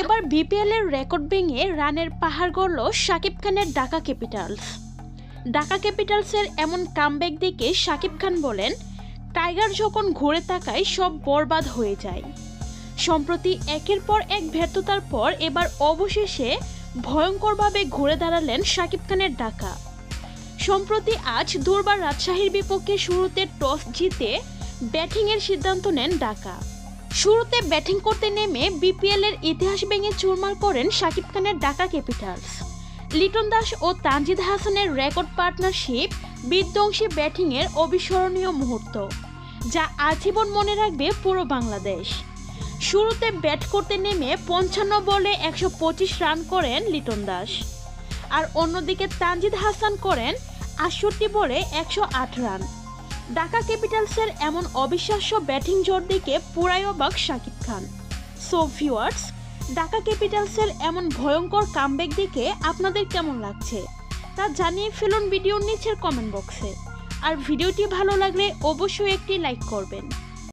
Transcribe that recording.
এবার বিপিএল এর রেকর্ড ভেঙে রানের পাহাড় গড়ল শাকিব খানের ঢাকা ক্যাপিটালস। ঢাকা ক্যাপিটালসের এমন কামব্যাক দেখে শাকিব খান বলেন, টাইগার যখন ঘুরে তাকায় সব বরবাদ হয়ে যায়। সম্প্রতি একের পর এক ব্যর্থতার পর এবার অবশেষে ভয়ঙ্করভাবে ঘুরে দাঁড়ালেন শাকিব খানের ঢাকা। সম্প্রতি আজ দুর্বার রাজশাহীর বিপক্ষে শুরুতে টস জিতে ব্যাটিংয়ের সিদ্ধান্ত নেন ঢাকা। শুরুতে ব্যাটিং করতে নেমে বিপিএল এর ইতিহাস ভেঙে চুরমার করেন শাকিব খানের ঢাকা ক্যাপিটালস। লিটন দাস ও তানজিদ হাসানের রেকর্ড পার্টনারশিপ বিধ্বংসী ব্যাটিংয়ের অবিস্মরণীয় মুহূর্ত, যা আজীবন মনে রাখবে পুরো বাংলাদেশ। শুরুতে ব্যাট করতে নেমে 55 বলে 125 রান করেন লিটন দাস, আর অন্যদিকে তানজিদ হাসান করেন 68 বলে 108 রান। ঢাকা ক্যাপিটালসের এমন অবিশ্বাস্য ব্যাটিং জোর দেখে পুরাই অবাক শাকিব খান। সো ভিউয়ার্স, ঢাকা ক্যাপিটালসের এমন ভয়ঙ্কর কামব্যাক দেখে আপনাদের কেমন লাগছে তা জানিয়ে ফেলুন ভিডিওর নিচের কমেন্ট বক্সে। আর ভিডিওটি ভালো লাগলে অবশ্যই একটি লাইক করবেন।